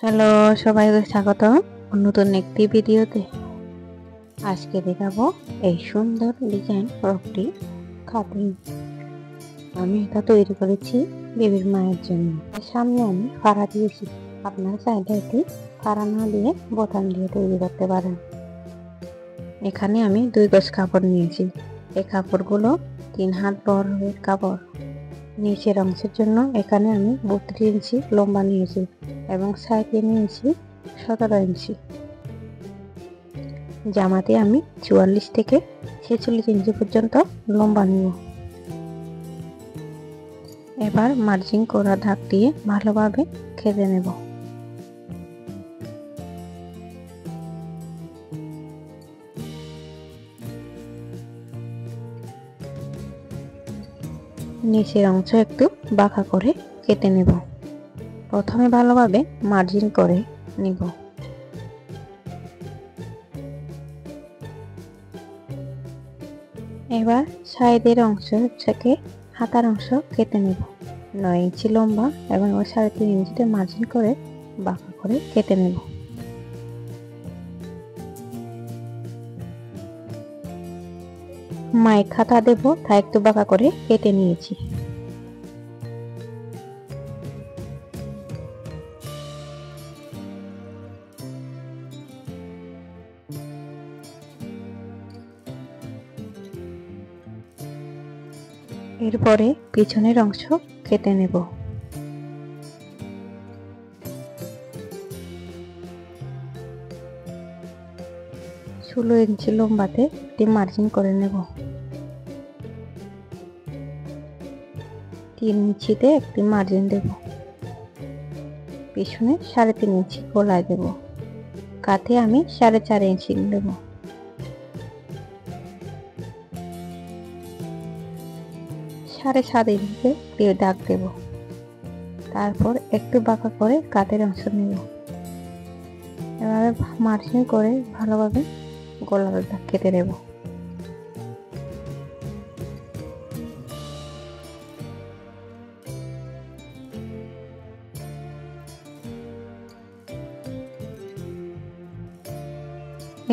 Hello, সবাইকে স্বাগতম নতুন একটি ভিডিওতে। আজকে দেখাবো এই সুন্দর ডিজাইন ফ্রকটি কাটিং। আমি এটা তৈরি করেছি বেবির মায়ের জন্য। সামনে আমি ফাড়া দিয়েছি, আপনারা চাইলে এটি ফাড়া না দিয়ে বোতাম দিয়ে তৈরি করতে পারেন। এখানে আমি 2 গজ কাপড় নিয়েছি। এই কাপড়গুলো 3 হাত বহরের কাপড়। নিচের অংশের জন্য এখানে আমি 32 ইঞ্চি লম্বা নিয়েছি এবং সাইডে নিয়েছি 17 ইঞ্চি। জামাতে আমি 44 থেকে 46 ইঞ্চি পর্যন্ত লম্বা নিব। এবার মার্জিন করা দাগ দিয়ে ভালোভাবে কেটে নেব। নিচের অংশ একটু বাঁকা করে কেটে নেব। প্রথমে ভালোভাবে মার্জিন করে নিব। এবার সাইডের অংশ থেকে হাতার অংশ কেটে নেব। 9 ইঞ্চি লম্বা এবং 3.5 ইঞ্চিতে মার্জিন করে বাঁকা করে কেটে নেব। মাইক হাতা দেব, তাই একটু বাঁকা করে কেটে নিয়েছি। এরপরে পিছনের অংশ কেটে নেব। ষোলো ইঞ্চি লম্বাতে একটি মার্জিন করে নেব। 3 ইঞ্চিতে একটি মার্জিন দেব। পিছনে 3.5 ইঞ্চি গলায় দেব। কাঁধে আমি 4.5 ইঞ্চি দেব। সাড়ে 7 ইঞ্চিতে দিয়ে দাগ দেব। তারপর একটু বাঁকা করে কাঁধের অংশ নেব। এভাবে মার্জিন করে ভালোভাবে গলার দাগ কেটে দেব।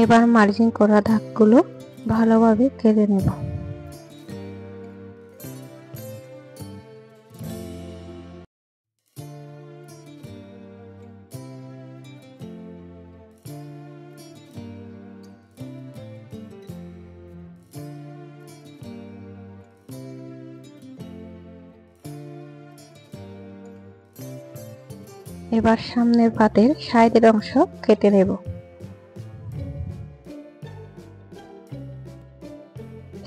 এবার মার্জিন করা দাগগুলো ভালোভাবে কেটে নেব। এবার সামনের পাতের সাইডের অংশ কেটে নেব।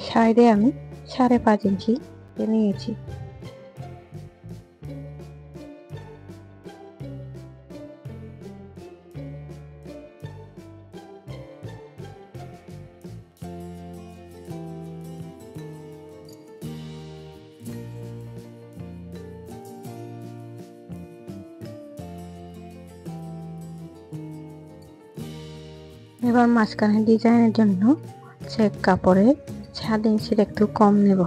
সাইডে আমি 5.5 ইঞ্চি নিয়েছি। এবার মাঝখানে ডিজাইনের জন্য চেক কাপড়ে 7 ইঞ্চির একটু কম নেব।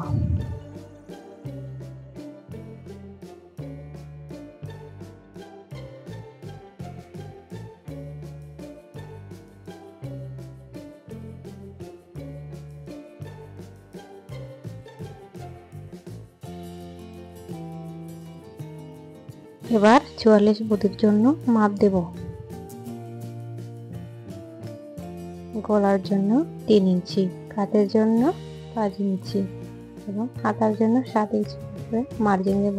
এবার 44 বুটির জন্য মাপ দেব। গলার জন্য 3 ইঞ্চি, কাঁধের জন্য 5 ইঞ্চি এবং হাতার জন্য 7 ইঞ্চি করে মার্জিন দেব।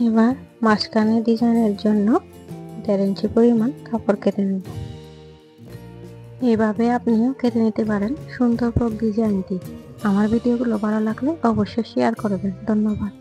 এবার মাঝখানে ডিজাইনের জন্য 1.5 ইঞ্চি পরিমাণ কাপড় কেটে নেব। এইভাবে আপনিও কেটে নিতে পারেন সুন্দর ফ্রক ডিজাইনটি। আমার ভিডিওগুলো ভালো লাগলে অবশ্যই শেয়ার করবেন। ধন্যবাদ।